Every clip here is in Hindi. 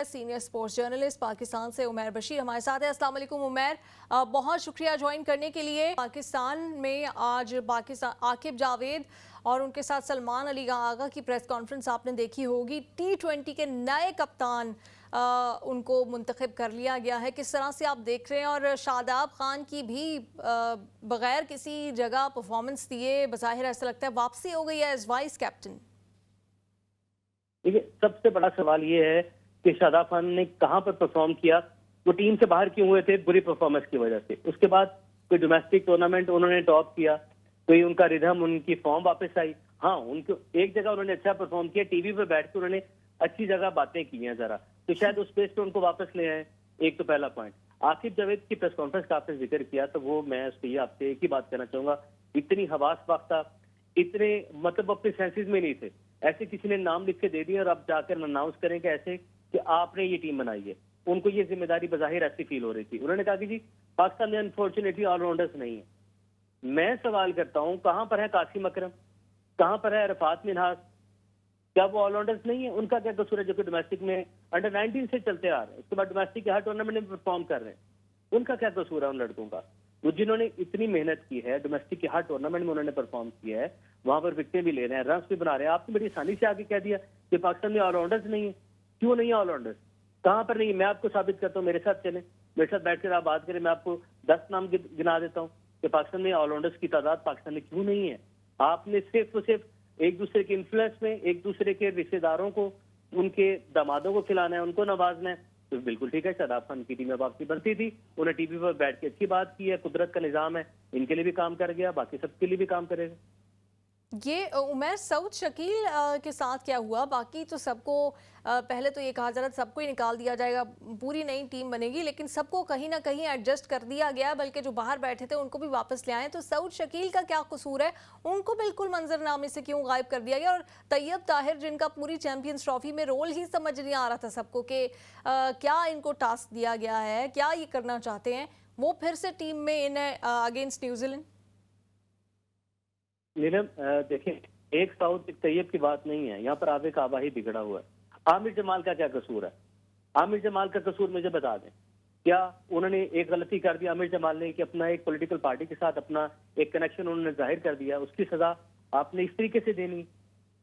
सीनियर स्पोर्ट्स जर्नलिस्ट पाकिस्तान से उमैर बशीर हमारे साथ है। अस्सलाम वालेकुम उमैर, बहुत शुक्रिया ज्वाइन करने के लिए। पाकिस्तान में आज आकिब जावेद और उनके साथ सलमान अली आगा की प्रेस कॉन्फ्रेंस आपने देखी होगी। T20 के नए कप्तान उनको मुंतखब कर लिया गया है, किस तरह से आप देख रहे हैं? और शादाब खान की भी बगैर किसी जगह परफॉर्मेंस दिए बज़ाहिर ऐसा लगता है वापसी हो गई है एज वाइस कैप्टन। देखिए, सबसे बड़ा सवाल ये है कि शादाब खान ने कहां पर परफॉर्म किया। वो टीम से बाहर क्यों हुए थे? बुरी परफॉर्मेंस की वजह से। उसके बाद कोई डोमेस्टिक टूर्नामेंट उन्होंने टॉप किया, कोई उनका रिदम, उनकी फॉर्म वापस आई। हाँ, उनको एक जगह उन्होंने अच्छा परफॉर्म किया, टीवी पे बैठ के उन्होंने अच्छी जगह बातें की हैं जरा, तो शायद उस पेज पे उनको वापस ले आए। एक तो पहला पॉइंट। आकिब जावेद की प्रेस कॉन्फ्रेंस का आपने जिक्र किया, तो वो मैं उस पर आपसे एक ही बात कहना चाहूंगा, इतनी हवास पाख्ता, इतने मतलब अपने सेंसेस में नहीं थे। ऐसे किसी ने नाम लिख के दे दिया और अब जाकर अनाउंस करें कि ऐसे कि आपने ये टीम बनाई है। उनको ये जिम्मेदारी बजाहिर ऐसी फील हो रही थी। उन्होंने कहा कि जी पाकिस्तान में अनफॉर्चुनेटली ऑलराउंडर्स नहीं है। मैं सवाल करता हूं, कहां पर है कासिम अकरम, कहां पर है अरफात मिन्हाज? क्या वो ऑलराउंडर्स नहीं है? उनका क्या कसूर है जो कि डोमेस्टिक में अंडर 19 से चलते आ रहे हैं, उसके बाद डोमेस्टिक के हर टूर्नामेंट में परफॉर्म कर रहे हैं? उनका क्या कसूर है उन लड़कों का? वो जिन्होंने इतनी मेहनत की है, डोमेस्टिक के हर टूर्नामेंट में उन्होंने परफॉर्म किया है, वहां पर विकेटें भी ले रहे हैं, रन्स भी बना रहे हैं। आपने बड़ी आसानी से आगे कह दिया कि पाकिस्तान में ऑलराउंडर्स नहीं है। क्यों नहीं है ऑलराउंडर्स? कहां पर नहीं है? मैं आपको साबित करता हूँ, मेरे साथ चले, मेरे साथ बैठकर आप बात करें, मैं आपको 10 नाम गिना देता हूँ कि पाकिस्तान में ऑलराउंडर्स की तादाद पाकिस्तान में क्यों नहीं है। आपने सिर्फ और सिर्फ एक दूसरे के इन्फ्लुएंस में, एक दूसरे के रिश्तेदारों को, उनके दामादों को खिलाना है, उनको नवाजना है। तो बिल्कुल ठीक है, शादाब खान की टीम में वापसी बनती थी, उन्हें टीवी पर बैठ के अच्छी बात की है, कुदरत का निजाम है, इनके लिए भी काम कर गया, बाकी सबके लिए भी काम करेगा। ये उमैर सऊद शकील के साथ क्या हुआ? बाकी तो सबको पहले तो ये कहा जा रहा था सबको ही निकाल दिया जाएगा, पूरी नई टीम बनेगी, लेकिन सबको कहीं ना कहीं एडजस्ट कर दिया गया, बल्कि जो बाहर बैठे थे उनको भी वापस ले आए। तो सऊद शकील का क्या कसूर है? उनको बिल्कुल मंजरनामे से क्यों गायब कर दिया गया? और तैयब ताहिर, जिनका पूरी चैंपियंस ट्रॉफी में रोल ही समझ नहीं आ रहा था सबको कि क्या इनको टास्क दिया गया है, क्या ये करना चाहते हैं, वो फिर से टीम में इन अगेंस्ट न्यूजीलैंड। नीलम, देखिए, एक साउथ एक तैयब की बात नहीं है, यहाँ पर आवे काबा ही बिगड़ा हुआ है। आमिर जमाल का क्या कसूर है? आमिर जमाल का कसूर मुझे बता दें। क्या उन्होंने एक गलती कर दी आमिर जमाल ने कि अपना एक पॉलिटिकल पार्टी के साथ अपना एक कनेक्शन उन्होंने जाहिर कर दिया, उसकी सजा आपने इस तरीके से देनी?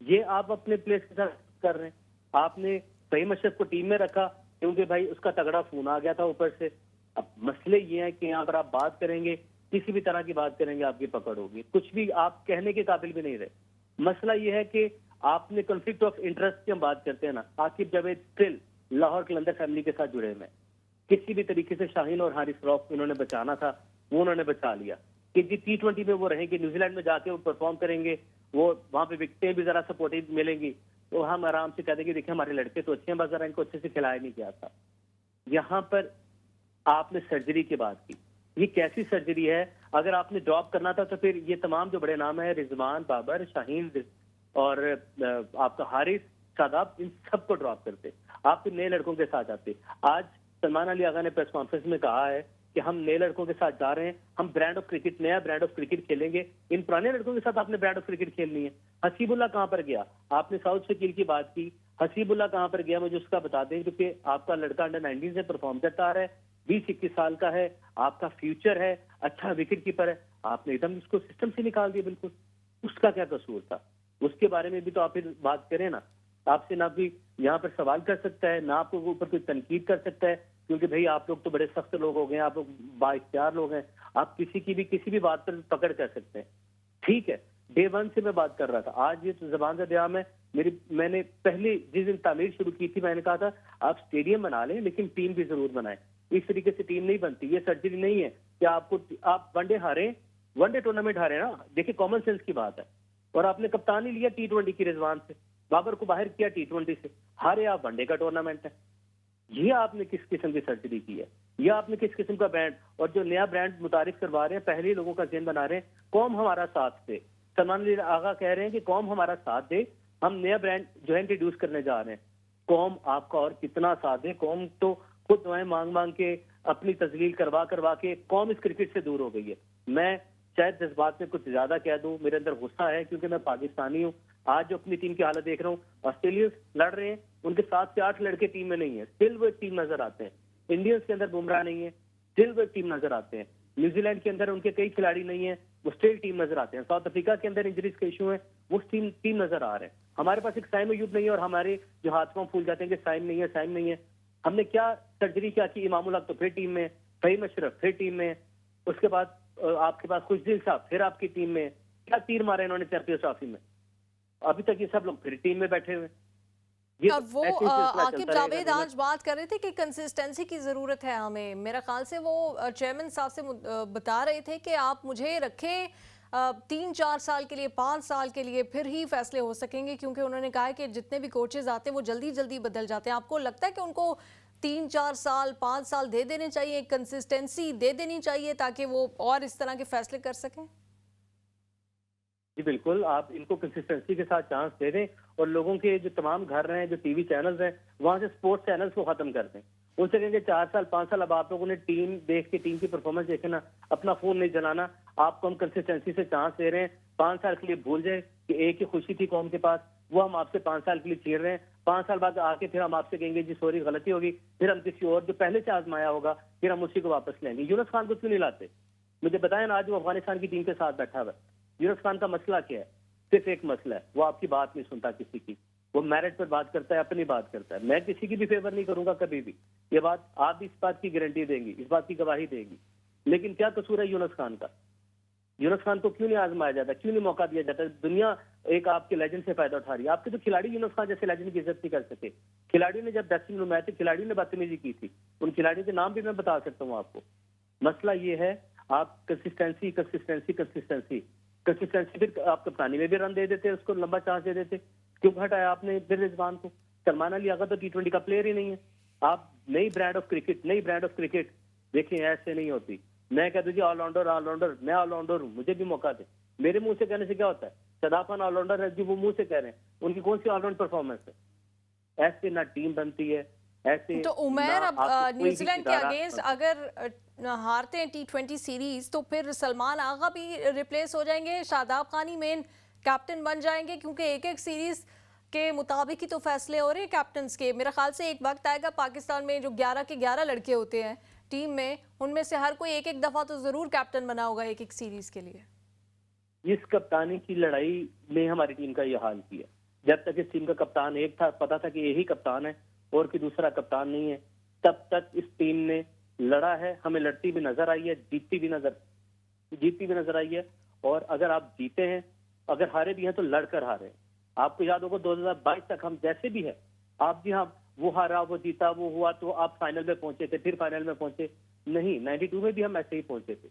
ये आप अपने प्लेस के साथ कर रहे हैं। आपने सही मशरफ को टीम में रखा क्योंकि भाई उसका तगड़ा फोन आ गया था ऊपर से। अब मसले ये है कि यहाँ पर आप बात करेंगे, किसी भी तरह की बात करेंगे, आपकी पकड़ होगी, कुछ भी आप कहने के काबिल भी नहीं रहे। मसला ये है कि आपने कॉन्फ्लिक्ट ऑफ इंटरेस्ट की हम बात करते हैं ना, आकिब जावेद स्टिल लाहौर कलंदर फैमिली के साथ जुड़े हुए। किसी भी तरीके से शाहीन और हारिस रऊफ उन्होंने बचाना था, वो उन्होंने बचा लिया कि जी T20 में वो रहेंगे, न्यूजीलैंड में जाके वो परफॉर्म करेंगे, वो वहां पे विकेटें भी जरा सपोर्टिव मिलेंगी, तो हम आराम से कह देंगे देखिए हमारे लड़के तो अच्छे हैं, बस जरा इनको अच्छे से खिलाया नहीं गया था। यहाँ पर आपने सर्जरी की बात की, ये कैसी सर्जरी है? अगर आपने ड्रॉप करना था तो फिर ये तमाम जो बड़े नाम है, रिजवान, बाबर, शाहीन और आपका हारिस, शादाब, इन सबको ड्रॉप करते, आप फिर नए लड़कों के साथ आते। आज सलमान अली आगा ने प्रेस कॉन्फ्रेंस में कहा है कि हम नए लड़कों के साथ जा रहे हैं, हम ब्रांड ऑफ क्रिकेट, नया ब्रांड ऑफ क्रिकेट खेलेंगे। इन पुराने लड़कों के साथ आपने ब्रांड ऑफ क्रिकेट खेलनी है। हसीबुल्ला कहां पर गया? आपने साउथ शकील की बात की, हसीबुल्ला कहां पर गया? मुझे उसका बता दें, क्योंकि आपका लड़का अंडर 19 से परफॉर्म करता आ रहा है, 20-21 साल का है, आपका फ्यूचर है, अच्छा विकेट कीपर है, आपने एकदम उसको सिस्टम से निकाल दिया। बिल्कुल, उसका क्या कसूर था? उसके बारे में भी तो आप फिर बात करें ना। आपसे ना भी यहाँ पर सवाल कर सकता है, ना आपको ऊपर कोई तनकीद कर सकता है, क्योंकि भाई आप लोग तो बड़े सख्त लोग हो गए, आप लोग बाइख्तियार लोग हैं, आप किसी भी बात पर पकड़ कर सकते हैं। ठीक है, डे वन से मैं बात कर रहा था, आज ये तो जबान से दयाम है मैंने पहले जिस दिन तामीर शुरू की थी, मैंने कहा था आप स्टेडियम बना लें लेकिन टीम भी जरूर बनाएं। इस तरीके से टीम नहीं बनती, ये सर्जरी नहीं है कि आप वनडे हारे, वनडे टूर्नामेंट हारे ना। देखिए, कॉमन सेंस की बात है। और आपने कप्तान ही लिया T20 की रिजवान से, बाबर को बाहर किया T20 से, हारे आप वनडे का टूर्नामेंट है। ये आपने किस किस्म की सर्जरी की है? ये आपने किस किस्म का ब्रांड, और जो नया ब्रांड मुतारिफ करवा रहे हैं, पहले लोगों का ज़हन बना रहे हैं, कौम हमारा साथ दे। सलमान अली आगा कह रहे हैं कि कौम हमारा साथ दे, हम नया ब्रांड जो है इंट्रोड्यूस करने जा रहे हैं। कौम आपका और कितना साथ दे? कौम तो खुद दुआएं मांग मांग के, अपनी तजलील करवा करवा के कौम इस क्रिकेट से दूर हो गई है। मैं शायद जज्बात में कुछ ज्यादा कह दूं, मेरे अंदर गुस्सा है क्योंकि मैं पाकिस्तानी हूं, आज जो अपनी टीम की हालत देख रहा हूँ, ऑस्ट्रेलियंस लड़ रहे हैं, उनके 7 से 8 लड़के टीम में नहीं है, स्टिल वो एक टीम नजर आते हैं। इंडियंस के अंदर बुमराह नहीं है, स्टिल वो एक टीम नजर आते हैं। न्यूजीलैंड के अंदर उनके कई खिलाड़ी नहीं है, वो स्टिल टीम नजर आते हैं। साउथ अफ्रीका के अंदर इंजरीज के इशू है, वो टीम नजर आ रहे हैं। हमारे पास एक साइम अयूब नहीं है, और हमारे जो हाथ पांव फूल जाते हैं कि साइम नहीं है, साइम नहीं है। हमने क्या सर्जरी क्या की, इमामुल हक तो फिर टीम में, फहीम अशरफ फिर टीम में, उसके बाद आपके पास खुशदिल साहब फिर आपकी टीम में। क्या तीर मारे इन्होंने चैंपियंस ट्रॉफी में, अभी तक ये सब लोग फिर टीम में बैठे हुए। ये और तो वो ऐसे ही सिलसिला आकिब चलता रहेगा जावेद आज बात कर रहे थे कि कंसिस्टेंसी की ज़रूरत है हमें। मेरा ख्याल से वो चेयरमैन साहब से बता रहे थे कि आप मुझे रखें 3-4 साल के लिए, 5 साल के लिए, फिर ही फैसले हो सकेंगे, क्योंकि उन्होंने कहा है कि जितने भी कोचेज आते हैं वो जल्दी जल्दी बदल जाते हैं। आपको लगता है कि उनको 3-4 साल, 5 साल दे देने चाहिए, कंसिस्टेंसी दे देनी चाहिए, ताकि वो और इस तरह के फैसले कर सकें? जी बिल्कुल, आप इनको कंसिस्टेंसी के साथ चांस दे दें, और लोगों के जो तमाम घर हैं, जो टीवी चैनल्स हैं, वहां से स्पोर्ट्स चैनल्स को खत्म कर दें। उनसे कहेंगे 4 साल 5 साल अब आप लोगों ने टीम देख के, टीम की परफॉर्मेंस देखे ना, अपना फोन नहीं जलाना। आपको हम कंसिस्टेंसी से चांस दे रहे हैं, 5 साल के लिए भूल जाए कि एक ही खुशी थी कौम के पास, वो हम आपसे 5 साल के लिए छीन रहे हैं। 5 साल बाद आके फिर हम आपसे कहेंगे जी सॉरी गलती होगी, फिर हम किसी और जो पहले से आजमाया होगा फिर हम उसी को वापस लेंगे। यूनुस खान को क्यों नहीं लाते, मुझे बताया ना। आज वो अफगानिस्तान की टीम के साथ बैठा हुआ है। यूनुस खान का मसला क्या है? सिर्फ एक मसला है, वो आपकी बात नहीं सुनता किसी की, वो मेरिट पर बात करता है, अपनी बात करता है। मैं किसी की भी फेवर नहीं करूंगा कभी भी, ये बात आप इस बात की गारंटी देंगी, इस बात की गवाही देगी। लेकिन क्या कसूर है यूनुस खान का? यूनुस खान को क्यों नहीं आजमाया जाता, क्यों नहीं मौका दिया जाता? दुनिया एक आपके लेजेंड से फायदा उठा रही है। आपके जो खिलाड़ी यूनुस खान जैसे लेजेंड की इज्जत नहीं कर सके। खिलाड़ियों ने जब ड्रेसिंग रूम में आए थे, खिलाड़ियों ने बदतमीजी की थी, उन खिलाड़ियों के नाम भी मैं बता सकता हूँ आपको। मसला ये है, आप कंसिस्टेंसी कंसिस्टेंसी कंसिस्टेंसी कंसिस्टेंसी फिर आप कप्तानी में भी रन दे देते, उसको लंबा चांस दे देते। क्यों हटाया आपने फिर रिजवान को? सलमान अली आगा तो T20 का प्लेयर ही नहीं है। आप नई ब्रांड ऑफ क्रिकेट, नई ब्रांड ऑफ क्रिकेट देखिए, ऐसे नहीं होती। मैं कह दूं ऑलराउंडर ऑलराउंडर, मैं ऑलराउंडर हूँ, मुझे भी मौका दे। मेरे मुंह से कहने से क्या होता है? सदाब खान ऑलराउंडर है, जो वो मुंह से कह रहे हैं, उनकी कौन सी ऑलराउंड परफॉर्मेंस है? ऐसे ना टीम बनती है, ऐसे तो उमर, ना अब आपको कोई भी न्यूजीलैंड के इदारा अगेंस्ट अगर हारते हैं T20 सीरीज, तो फिर सलमान आगा भी रिप्लेस हो जाएंगे, शादाब खान ही मेन कैप्टन बन जाएंगे, क्योंकि एक एक सीरीज के मुताबिक ही तो फैसले हो रहे हैं कैप्टन्स के। मेरा ख्याल से एक वक्त आएगा पाकिस्तान में जो 11 के 11 लड़के होते हैं टीम में, उनमें से हर कोई एक एक दफा तो जरूर कैप्टन बना होगा एक एक सीरीज के लिए। इस कप्तानी की लड़ाई में हमारी टीम का ये हाल किया। जब तक इस टीम का कप्तान एक था, पता था कि यही कप्तान है और कोई दूसरा कप्तान नहीं है, तब तक इस टीम ने लड़ा है, हमें लड़ती भी नजर आई है, जीतती भी नजर आई है। और अगर आप जीते हैं, अगर हारे भी हैं तो लड़कर हारे। आपको याद होगा 2022 तक हम जैसे भी है, आप जी हाँ, वो हारा, वो जीता, वो हुआ, तो आप फाइनल में पहुंचे थे, फिर फाइनल में पहुंचे नहीं। 92 में भी हम ऐसे ही पहुंचे थे।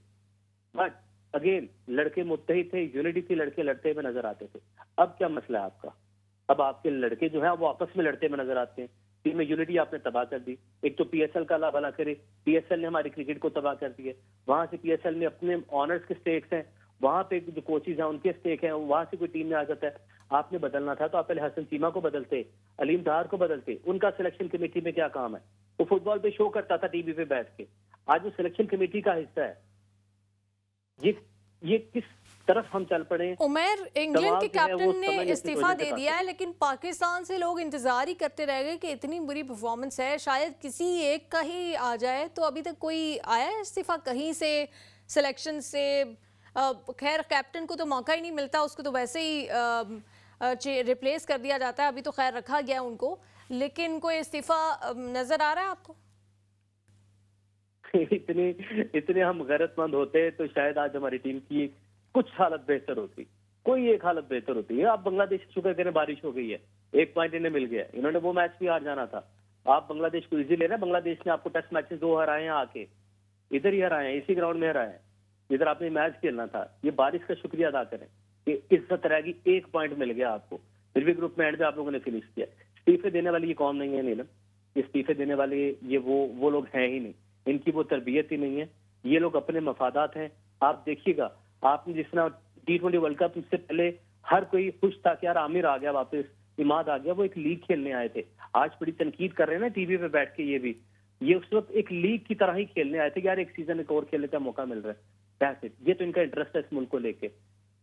बट अगेन लड़के मुत्तहिद थे, यूनिटी थी, लड़के लड़ते हुए नजर आते थे। अब क्या मसला है आपका? अब आपके लड़के जो है वो आपस में लड़ते हुए नजर आते हैं। टीम में यूनिटी आपने तबाह कर दी। एक तो पीएसएल का अल्लाह भला करे, पीएसएल ने हमारी क्रिकेट को तबाह कर दिया। वहां से पीएसएल में अपने ऑनर्स के स्टेक्स हैं, वहां पे जो कोचेज हैं उनके स्टेक हैं, वहां से कोई टीम में आ जाता है। आपने बदलना था तो आप पहले हसन चीमा को बदलते, अलीम डार को बदलते। उनका सिलेक्शन कमेटी में क्या काम है? वो फुटबॉल पे शो करता था टीवी पे बैठ के, आज वो सिलेक्शन कमेटी का हिस्सा है। ये किस तरफ हम चल पड़े? उमर, इंग्लैंड के कैप्टन ने समझ इस्तीफा नहीं दे पाते। दिया है, लेकिन पाकिस्तान से लोग इंतजार ही करते रह गए कि इतनी बुरी परफॉर्मेंस है, शायद किसी एक का ही आ जाए। तो अभी तक कोई आया है इस्तीफा कहीं से, सिलेक्शन से? खैर कैप्टन को तो मौका ही नहीं मिलता, उसको तो वैसे ही रिप्लेस कर दिया जाता है। अभी तो खैर रखा गया उनको, लेकिन कोई इस्तीफा नजर आ रहा है आपको? इतने हम गैरतमंद होते तो शायद आज हमारी टीम की कुछ हालत बेहतर होती, कोई एक हालत बेहतर होती है। आप बांग्लादेश शुक्र करें बारिश हो गई है, 1 पॉइंट इन्हें मिल गया। इन्होंने वो मैच भी हार जाना था। आप बांग्लादेश को इजी ले रहे हैं। बांग्लादेश ने आपको टेस्ट मैचेस 2 हराए हैं, आके इधर ही हराए हैं, इसी ग्राउंड में हराए हैं जिधर आपने मैच खेलना था। ये बारिश का शुक्रिया अदा करें कि इज्जत रहेगी, 1 पॉइंट मिल गया आपको। फिर भी ग्रुप में एंड पे आप लोगों ने फिनिश किया। इस्तीफे देने वाली ये कौन नहीं है नीलम, इस्तीफे देने वाले ये वो लोग हैं ही नहीं, इनकी वो तरबियत ही नहीं है। ये लोग अपने मफादात हैं। आप देखिएगा, आपने जिस तरह T20 वर्ल्ड कप से पहले हर कोई खुश था कि यार आमिर आ गया वापस, इमाद आ गया, वो एक लीग खेलने आए थे। आज बड़ी तनकीद कर रहे हैं ना टीवी पे बैठ के, ये उस वक्त एक लीग की तरह ही खेलने आए थे कि यार एक सीजन एक और खेलने का मौका मिल रहा है। पैसे, ये तो इनका इंटरेस्ट है इस मुल्क को लेके।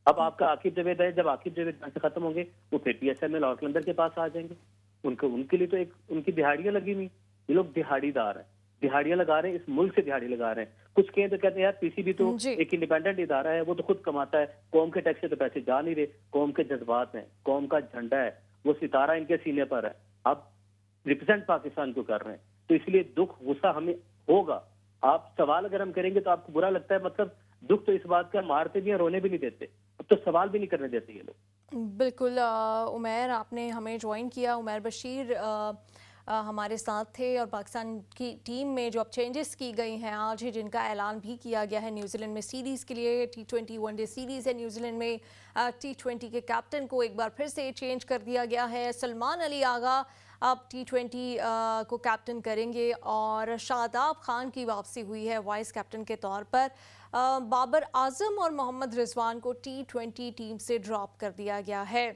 अब आपका आकिब जावेद है, जब आकिब जावेद यहाँ से खत्म होंगे वो फिर PSL और कलंदर के पास आ जाएंगे। उनके लिए तो एक उनकी दिहाड़ियां लगी हुई, ये लोग दिहाड़ीदार हैं, दिहाड़ियां लगा रहे हैं, इस मुल्क से दिहाड़ी लगा रहे हैं। कुछ कहें तो कहते हैं यार PCB तो जी। एक इंडिपेंडेंट इदारा है, वो तो खुद कमाता है, कौम के टैक्स से तो पैसे जा नहीं रहे, कौम के जज्बात हैं, कौम का झंडा है, वो सितारा इनके सीने पर है, आप रिप्रेजेंट पाकिस्तान को कर रहे हैं, तो इसलिए दुख गुस्सा हमें होगा। आप सवाल अगर हम करेंगे तो आपको बुरा लगता है, मतलब दुख तो इस बात का, मारते भी हैं, रोने भी नहीं देते, अब तो सवाल भी नहीं करने देते ये लोग। बिल्कुल उमैर, आपने हमें ज्वाइन किया। उमैर बशीर हमारे साथ थे, और पाकिस्तान की टीम में जो अब चेंजेस की गई हैं आज ही, जिनका ऐलान भी किया गया है न्यूजीलैंड में सीरीज़ के लिए, T20 वनडे सीरीज़ है न्यूजीलैंड में, T20 के कैप्टन को एक बार फिर से चेंज कर दिया गया है। सलमान अली आगा अब T20 को कैप्टन करेंगे, और शादाब खान की वापसी हुई है वाइस कैप्टन के तौर पर। बाबर आजम और मोहम्मद रिजवान को T20 टीम से ड्रॉप कर दिया गया है।